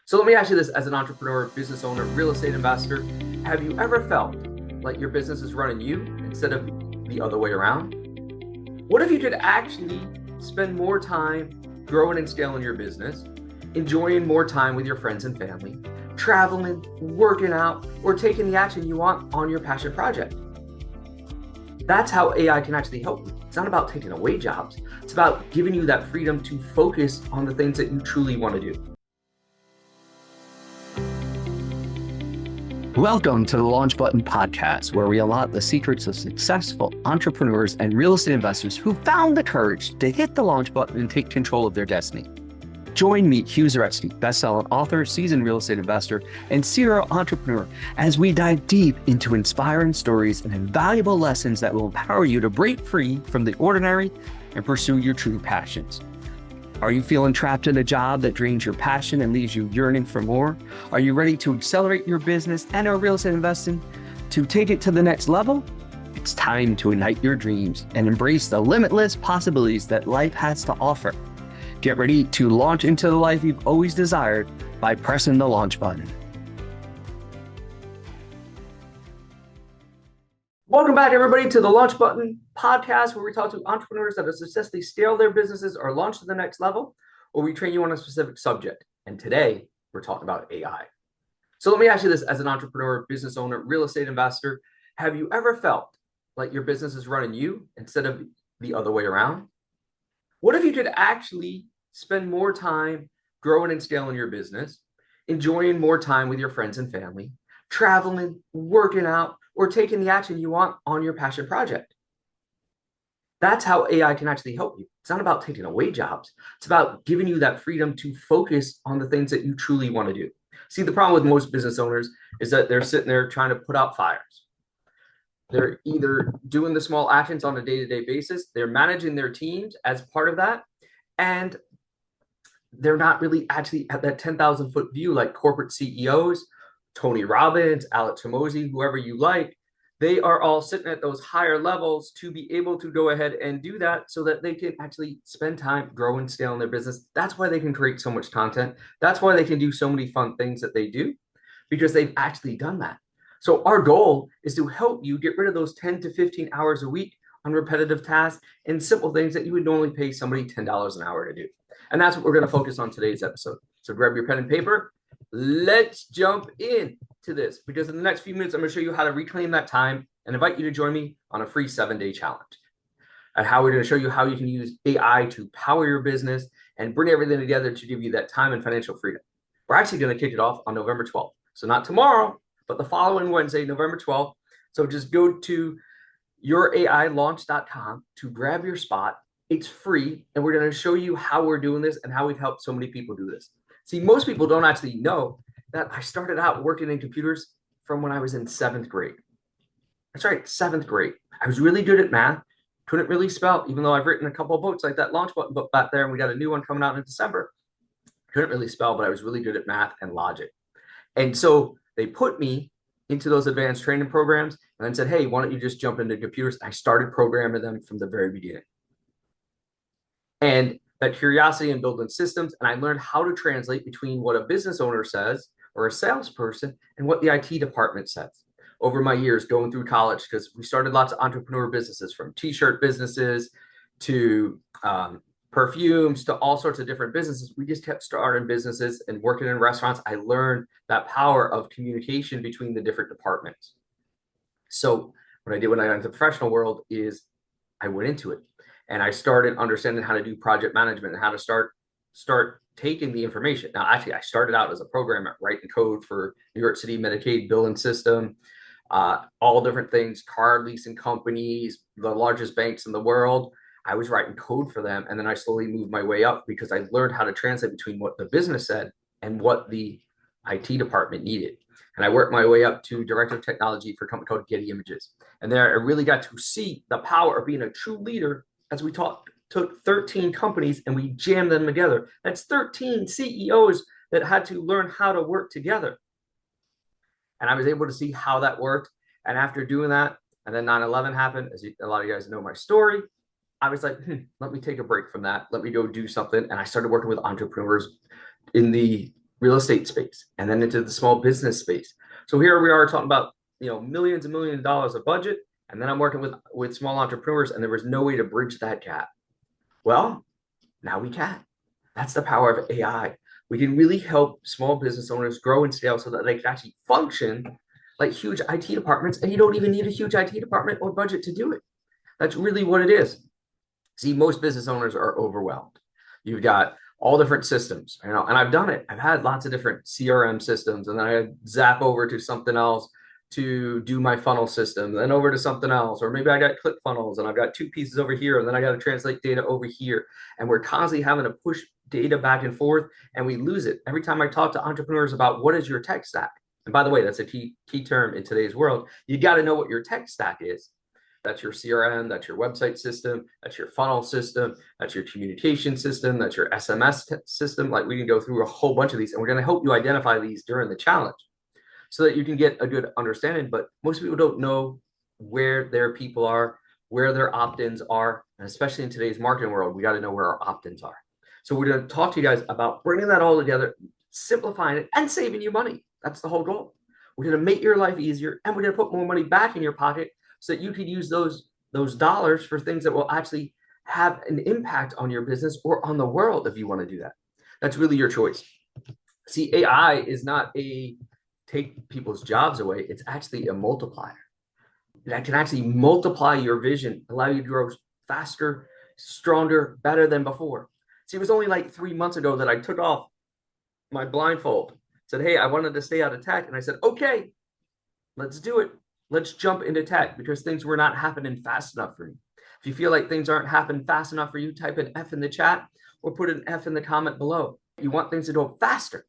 So let me ask you this: as an entrepreneur, business owner, real estate investor, have you ever felt like your business is running you instead of the other way around? What if you could actually spend more time growing and scaling your business, enjoying more time with your friends and family, traveling, working out, or taking the action you want on your passion project? That's how AI can actually help you. It's not about taking away jobs. It's about giving you that freedom to focus on the things that you truly want to do. Welcome to the Launch Button Podcast, where we unlock the secrets of successful entrepreneurs and real estate investors who found the courage to hit the launch button and take control of their destiny. Join me, Hugh, best-selling author, seasoned real estate investor, and serial entrepreneur, as we dive deep into inspiring stories and invaluable lessons that will empower you to break free from the ordinary and pursue your true passions. Are you feeling trapped in a job that drains your passion and leaves you yearning for more? Are you ready to accelerate your business and or real estate investing to take it to the next level? It's time to ignite your dreams and embrace the limitless possibilities that life has to offer. Get ready to launch into the life you've always desired by pressing the launch button. Welcome back, everybody, to the Launch Button Podcast, where we talk to entrepreneurs that have successfully scaled their businesses or launched to the next level, or we train you on a specific subject. And today, we're talking about AI. So let me ask you this: as an entrepreneur, business owner, real estate investor, have you ever felt like your business is running you instead of the other way around? What if you could actually spend more time growing and scaling your business, enjoying more time with your friends and family, traveling, working out, or taking the action you want on your passion project? That's how AI can actually help you. It's not about taking away jobs. It's about giving you that freedom to focus on the things that you truly want to do. See, the problem with most business owners is that they're sitting there trying to put out fires. They're either doing the small actions on a day-to-day basis, they're managing their teams as part of that, and they're not really actually at that 10,000 foot view like corporate CEOs, Tony Robbins, Alex Hormozi, whoever you like. They are all sitting at those higher levels to be able to go ahead and do that so that they can actually spend time growing, scaling their business. That's why they can create so much content. That's why they can do so many fun things that they do, because they've actually done that. So our goal is to help you get rid of those 10 to 15 hours a week on repetitive tasks and simple things that you would normally pay somebody $10 an hour to do. And that's what we're going to focus on today's episode. So grab your pen and paper. Let's jump into this, because in the next few minutes, I'm going to show you how to reclaim that time and invite you to join me on a free 7-day challenge. And how we're going to show you how you can use AI to power your business and bring everything together to give you that time and financial freedom. We're actually going to kick it off on November 12th. So not tomorrow, but the following Wednesday, November 12th. So just go to yourailaunch.com to grab your spot. It's free, and we're going to show you how we're doing this and how we've helped so many people do this. See, most people don't actually know that I started out working in computers from when I was in 7th grade. That's right, 7th grade. I was really good at math, couldn't really spell, even though I've written a couple of books like that Launch Button book back there, and we got a new one coming out in December. Couldn't really spell, but I was really good at math and logic. And so they put me into those advanced training programs and then said, hey, why don't you just jump into computers? I started programming them from the very beginning. And that curiosity in building systems, and I learned how to translate between what a business owner says or a salesperson and what the IT department says over my years going through college, because we started lots of entrepreneur businesses, from t-shirt businesses to perfumes to all sorts of different businesses. We just kept starting businesses and working in restaurants. I learned that power of communication between the different departments. So what I did when I got into the professional world is I went into it. And I started understanding how to do project management and how to start taking the information. Now, actually, I started out as a programmer, writing code for New York City Medicaid billing system, all different things, car leasing companies, the largest banks in the world. I was writing code for them. And then I slowly moved my way up because I learned how to translate between what the business said and what the IT department needed. And I worked my way up to director of technology for a company called Getty Images. And there I really got to see the power of being a true leader, as we took 13 companies and we jammed them together. That's 13 CEOs that had to learn how to work together. And I was able to see how that worked. And after doing that, and then 9/11 happened, as a lot of you guys know my story, I was like, let me take a break from that. Let me go do something. And I started working with entrepreneurs in the real estate space, and then into the small business space. So here we are talking about, millions and millions of dollars of budget, and then I'm working with small entrepreneurs, and there was no way to bridge that gap. Well, now we can. That's the power of AI. We can really help small business owners grow and scale so that they can actually function like huge IT departments, and you don't even need a huge IT department or budget to do it. That's really what it is. See, most business owners are overwhelmed. You've got all different systems, and I've done it. I've had lots of different CRM systems, and then I zap over to something else to do my funnel system, then over to something else, or maybe I got ClickFunnels and I've got two pieces over here, and then I got to translate data over here, and we're constantly having to push data back and forth, and we lose it every time I talk to entrepreneurs about what is your tech stack. And by the way, that's a key term in today's world. You got to know what your tech stack is. That's your CRM, that's your website system, that's your funnel system, that's your communication system, that's your SMS system. Like, we can go through a whole bunch of these, and we're going to help you identify these during the challenge so that you can get a good understanding. But most people don't know where their people are, where their opt-ins are. And especially in today's marketing world, we got to know where our opt-ins are. So we're going to talk to you guys about bringing that all together, simplifying it, and saving you money. That's the whole goal. We're going to make your life easier, and we're going to put more money back in your pocket so that you could use those dollars for things that will actually have an impact on your business or on the world if you want to do that. That's really your choice. See, AI is not a take people's jobs away. It's actually a multiplier. That can actually multiply your vision, allow you to grow faster, stronger, better than before. See, it was only like 3 months ago that I took off my blindfold, said, hey, I wanted to stay out of tech. And I said, okay, let's do it. Let's jump into tech, because things were not happening fast enough for me. If you feel like things aren't happening fast enough for you, type an F in the chat or put an F in the comment below. You want things to go faster.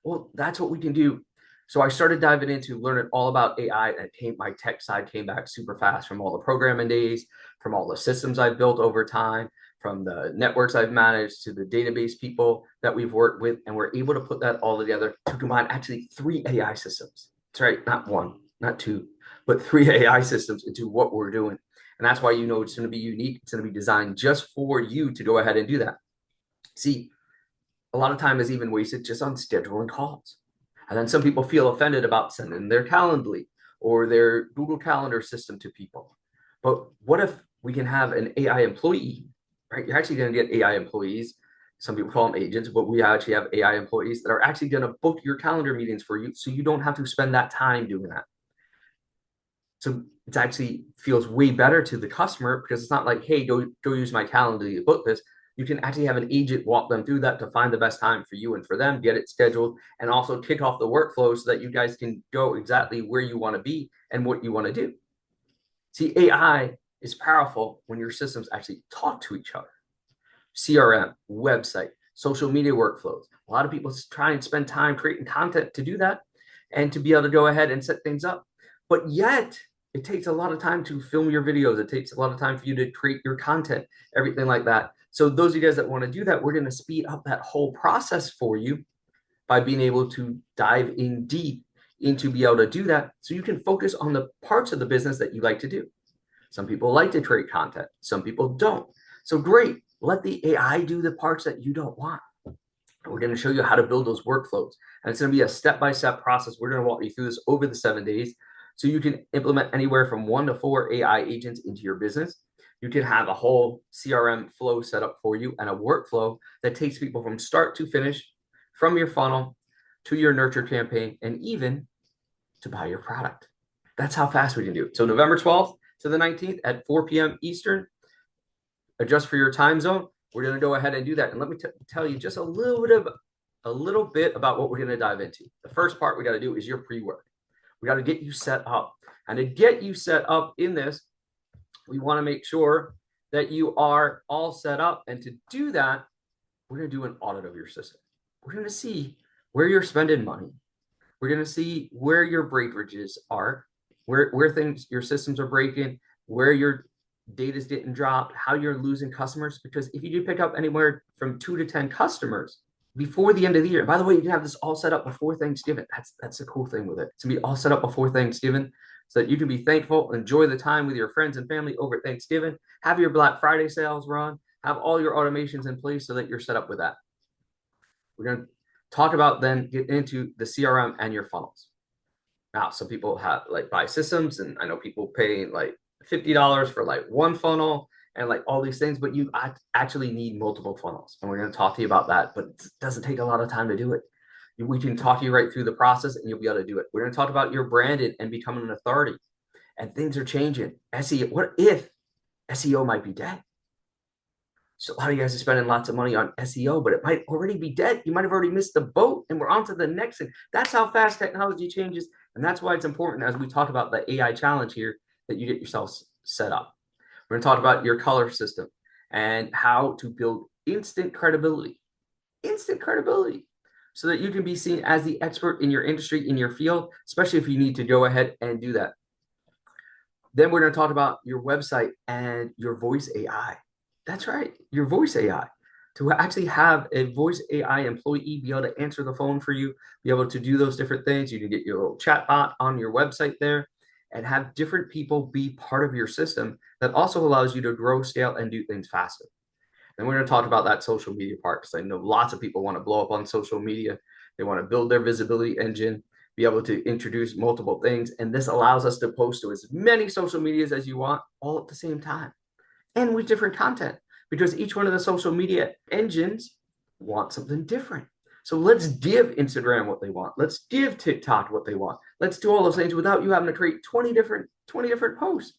Well, that's what we can do. So I started diving into learning all about AI, and my tech side came back super fast from all the programming days, from all the systems I've built over time, from the networks I've managed to the database people that we've worked with. And we're able to put that all together to combine actually 3 AI systems. That's right, not 1, not 2, but 3 AI systems into what we're doing. And that's why it's going to be unique. It's going to be designed just for you to go ahead and do that. See, a lot of time is even wasted just on scheduling calls. And then some people feel offended about sending their Calendly or their Google Calendar system to people. But what if we can have an AI employee, right? You're actually going to get AI employees. Some people call them agents, but we actually have AI employees that are actually going to book your calendar meetings for you, so you don't have to spend that time doing that. So it actually feels way better to the customer, because it's not like, hey, go use my calendar to book this. You can actually have an agent walk them through that to find the best time for you and for them, get it scheduled, and also kick off the workflow so that you guys can go exactly where you want to be and what you want to do. See, AI is powerful when your systems actually talk to each other. CRM, website, social media workflows. A lot of people try and spend time creating content to do that and to be able to go ahead and set things up. But yet, it takes a lot of time to film your videos. It takes a lot of time for you to create your content, everything like that. So those of you guys that want to do that, we're going to speed up that whole process for you by being able to dive in deep into be able to do that, so you can focus on the parts of the business that you like to do. Some people like to create content. Some people don't. So great. Let the AI do the parts that you don't want. We're going to show you how to build those workflows. And it's going to be a step-by-step process. We're going to walk you through this over the 7 days, so you can implement anywhere from 1 to 4 AI agents into your business. You can have a whole CRM flow set up for you and a workflow that takes people from start to finish, from your funnel to your nurture campaign, and even to buy your product. That's how fast we can do it. So November 12th to the 19th at 4 p.m. Eastern, adjust for your time zone. We're going to go ahead and do that. And let me tell you just a little bit about what we're going to dive into. The first part we got to do is your pre-work. We got to get you set up. And to get you set up in this, we want to make sure that you are all set up. And to do that, we're going to do an audit of your system. We're going to see where you're spending money. We're going to see where your breakages are, where your systems are breaking, where your data is getting dropped, how you're losing customers. Because if you do pick up anywhere from 2 to 10 customers before the end of the year, by the way, you can have this all set up before Thanksgiving. That's the cool thing with it. It's going to be all set up before Thanksgiving, so that you can be thankful, enjoy the time with your friends and family over Thanksgiving, have your Black Friday sales run, have all your automations in place so that you're set up with that. We're going to Talk about then get into the CRM and your funnels. Now, some people have like buy systems, and I know people pay like $50 for like one funnel and like all these things, but you actually need multiple funnels. And we're going to talk to you about that, but it doesn't take a lot of time to do it. We can talk you right through the process and you'll be able to do it. We're going to talk about your branding and becoming an authority. And things are changing. SEO, what if SEO might be dead? So a lot of you guys are spending lots of money on SEO, but it might already be dead. You might have already missed the boat, and we're on to the next thing. That's how fast technology changes. And that's why it's important, as we talk about the AI challenge here, that you get yourself set up. We're going to talk about your color system and how to build instant credibility, so that you can be seen as the expert in your industry, in your field, especially if you need to go ahead and do that. Then we're going to talk about your website and your voice AI. That's right, your voice AI. To actually have a voice AI employee be able to answer the phone for you, be able to do those different things. You can get your little chat bot on your website there and have different people be part of your system that also allows you to grow, scale, and do things faster. And we're going to talk about that social media part, because I know lots of people want to blow up on social media. They want to build their visibility engine, be able to introduce multiple things. And this allows us to post to as many social medias as you want all at the same time and with different content, because each one of the social media engines want something different. So let's give Instagram what they want. Let's give TikTok what they want. Let's do all those things without you having to create 20 different posts.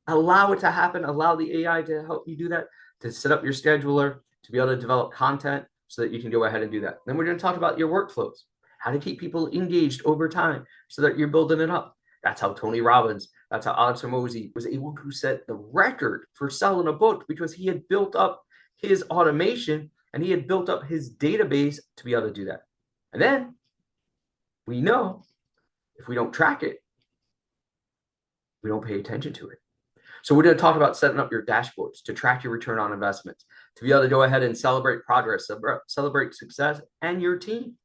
Allow it to happen. Allow the AI to help you do that, to set up your scheduler, to be able to develop content so that you can go ahead and do that. Then we're going to talk about your workflows, how to keep people engaged over time so that you're building it up. That's how Tony Robbins, that's how Alex Hormozi was able to set the record for selling a book, because he had built up his automation and he had built up his database to be able to do that. And then we know if we don't track it, we don't pay attention to it. So we're going to talk about setting up your dashboards to track your return on investments, to be able to go ahead and celebrate progress, celebrate success, and your team.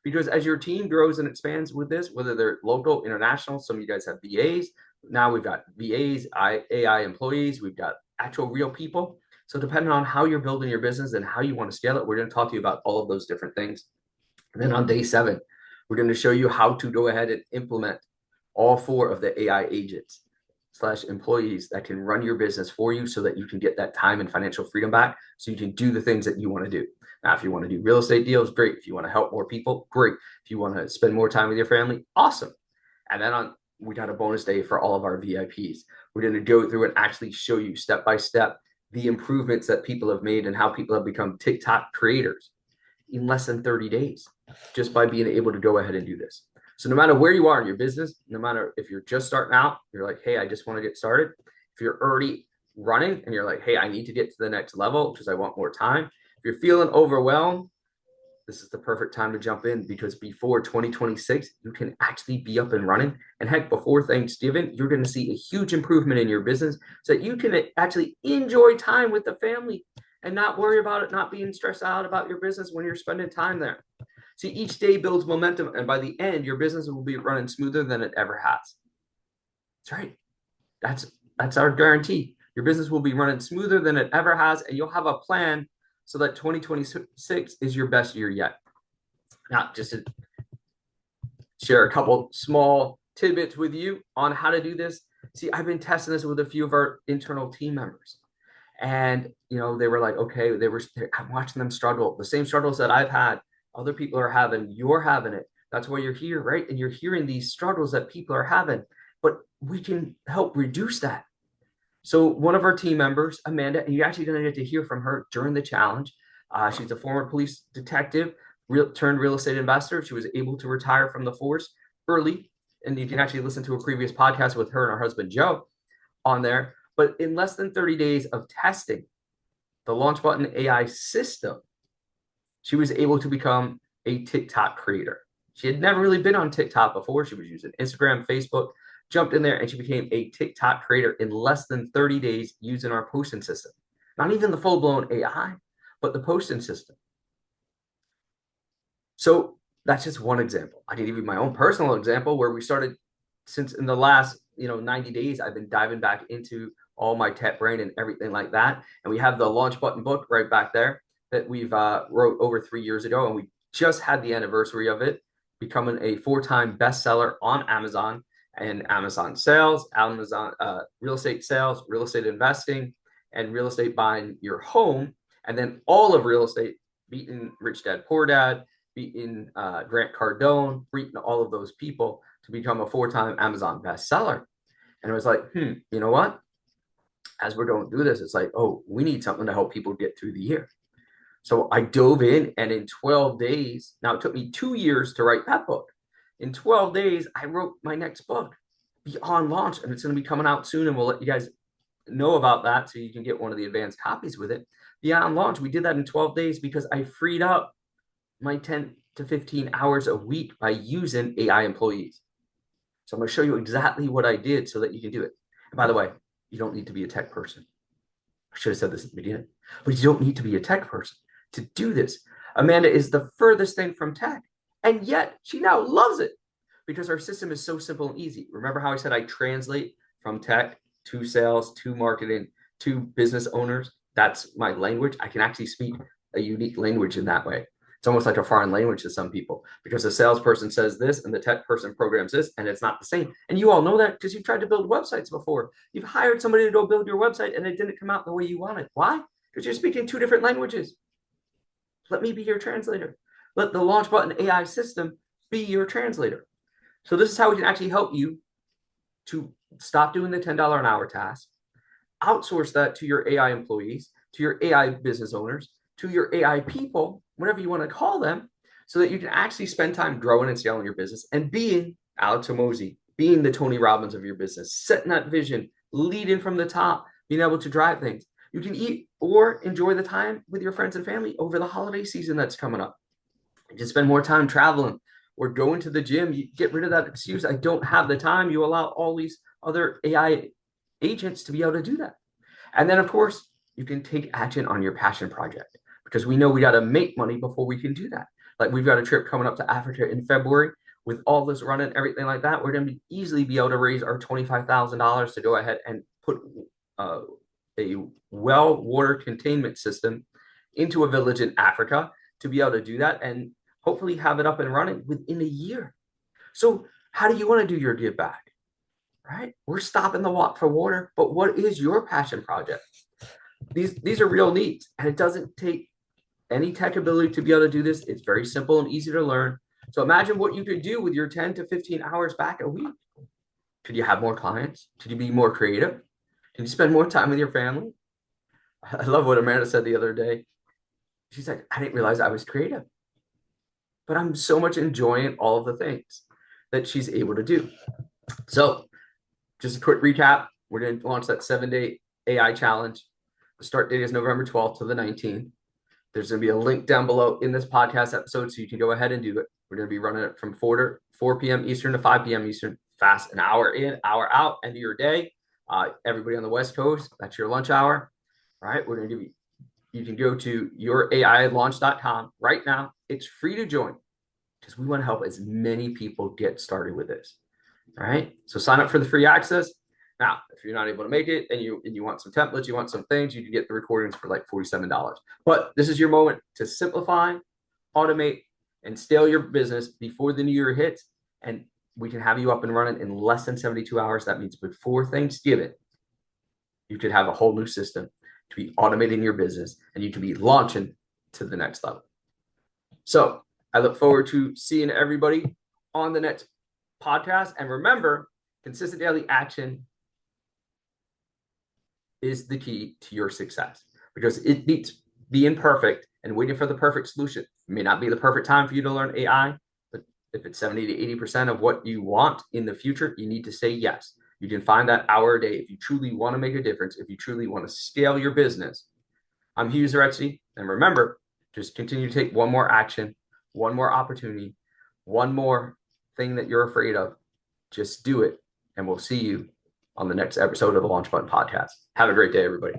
Because as your team grows and expands with this, whether they're local, international, some of you guys have VAs. Now we've got VAs, AI employees, we've got actual real people. So depending on how you're building your business and how you want to scale it, we're going to talk to you about all of those different things. And then on day 7, we're going to show you how to go ahead and implement all 4 of the AI agents / employees that can run your business for you, so that you can get that time and financial freedom back, so you can do the things that you want to do. Now, if you want to do real estate deals, great. If you want to help more people, great. If you want to spend more time with your family, awesome. And then we got a bonus day for all of our VIPs. We're going to go through and actually show you step by step the improvements that people have made and how people have become TikTok creators in less than 30 days, just by being able to go ahead and do this. So no matter where you are in your business, no matter if you're just starting out, you're like, hey, I just want to get started. If you're already running and you're like, hey, I need to get to the next level because I want more time. If you're feeling overwhelmed, this is the perfect time to jump in, because before 2026, you can actually be up and running. And heck, before Thanksgiving, you're going to see a huge improvement in your business, so that you can actually enjoy time with the family and not worry about it, not being stressed out about your business when you're spending time there. See, each day builds momentum, and by the end, your business will be running smoother than it ever has. That's right. That's our guarantee. Your business will be running smoother than it ever has, and you'll have a plan so that 2026 is your best year yet. Now, just to share a couple small tidbits with you on how to do this. See, I've been testing this with a few of our internal team members, and they were like, okay, I'm watching them struggle, the same struggles that I've had. Other people are having, you're having it. That's why you're here, right? And you're hearing these struggles that people are having, but we can help reduce that. So one of our team members, Amanda, and you're actually going to get to hear from her during the challenge. She's a former police detective, turned real estate investor. She was able to retire from the force early. And you can actually listen to a previous podcast with her and her husband, Joe, on there. But in less than 30 days of testing the Launch Button AI system, she was able to become a TikTok creator. She had never really been on TikTok before. She was using Instagram, Facebook, jumped in there, and she became a TikTok creator in less than 30 days using our posting system. Not even the full-blown AI, but the posting system. So that's just one example. I can give you my own personal example where we started, since in the last 90 days, I've been diving back into all my tech brain and everything like that. And we have the Launch Button book right back there that we've wrote over 3 years ago, and we just had the anniversary of it, becoming a 4-time bestseller on Amazon and Amazon sales, Amazon real estate sales, real estate investing, and real estate buying your home. And then all of real estate, beating Rich Dad Poor Dad, beating Grant Cardone, beating all of those people to become a 4-time Amazon bestseller. And it was like, you know what? As we're going through this, it's like, oh, we need something to help people get through the year. So I dove in, and in 12 days, now it took me 2 years to write that book. In 12 days, I wrote my next book, Beyond Launch, and it's going to be coming out soon, and we'll let you guys know about that so you can get one of the advanced copies with it. Beyond Launch, we did that in 12 days because I freed up my 10 to 15 hours a week by using AI employees. So I'm going to show you exactly what I did so that you can do it. And by the way, you don't need to be a tech person. I should have said this at the beginning, but you don't need to be a tech person to do this. Amanda is the furthest thing from tech, and yet she now loves it because our system is so simple and easy. Remember how I said I translate from tech to sales, to marketing, to business owners? That's my language. I can actually speak a unique language in that way. It's almost like a foreign language to some people because the salesperson says this and the tech person programs this, and it's not the same. And you all know that because you've tried to build websites before. You've hired somebody to go build your website and it didn't come out the way you wanted. Why? Because you're speaking 2 different languages. Let me be your translator. Let the Launch Button AI system be your translator. So this is how we can actually help you to stop doing the $10 an hour task, outsource that to your AI employees, to your AI business owners, to your AI people, whatever you want to call them, so that you can actually spend time growing and scaling your business and being Alex Hormozi, being the Tony Robbins of your business, setting that vision, leading from the top, being able to drive things. You can eat or enjoy the time with your friends and family over the holiday season that's coming up. You can spend more time traveling or going to the gym. You get rid of that excuse, I don't have the time. You allow all these other AI agents to be able to do that. And then, of course, you can take action on your passion project because we know we got to make money before we can do that. Like we've got a trip coming up to Africa in February with all this running, everything like that. We're going to easily be able to raise our $25,000 to go ahead and put a well water containment system into a village in Africa to be able to do that and hopefully have it up and running within a year. So how do you want to do your give back? Right? We're stopping the walk for water, but what is your passion project? These are real needs, and it doesn't take any tech ability to be able to do this. It's very simple and easy to learn. So imagine what you could do with your 10 to 15 hours back a week. Could you have more clients? Could you be more creative? Can you spend more time with your family? I love what Amanda said the other day. She's like, I didn't realize I was creative, but I'm so much enjoying all of the things that she's able to do. So just a quick recap. We're going to launch that 7-day AI challenge. The start date is November 12th to the 19th. There's going to be a link down below in this podcast episode so you can go ahead and do it. We're going to be running it from 4 p.m. Eastern to 5 p.m. Eastern, fast, an hour in, hour out, end of your day. Everybody on the West Coast, that's your lunch hour. All right, we're going to give you can go to yourailaunch.com right now. It's free to join because we want to help as many people get started with this. All right, so sign up for the free access. Now, if you're not able to make it and you want some templates, you want some things, you can get the recordings for like $47. But this is your moment to simplify, automate, and scale your business before the new year hits. And we can have you up and running in less than 72 hours. That means before Thanksgiving, you could have a whole new system to be automating your business and you can be launching to the next level. So I look forward to seeing everybody on the next podcast. And remember, consistent daily action is the key to your success because it beats being perfect and waiting for the perfect solution. It may not be the perfect time for you to learn AI, but if it's 70 to 80% of what you want in the future, you need to say yes. You can find that hour a day if you truly want to make a difference, if you truly want to scale your business. I'm Hugh, and remember, just continue to take one more action, one more opportunity, one more thing that you're afraid of. Just do it, and we'll see you on the next episode of the Launch Button Podcast. Have a great day, everybody.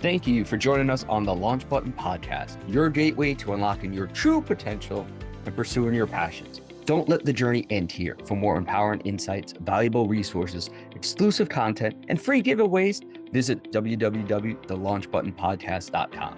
Thank you for joining us on the Launch Button Podcast, your gateway to unlocking your true potential and pursuing your passions. Don't let the journey end here. For more empowering insights, valuable resources, exclusive content, and free giveaways, visit www.thelaunchbuttonpodcast.com.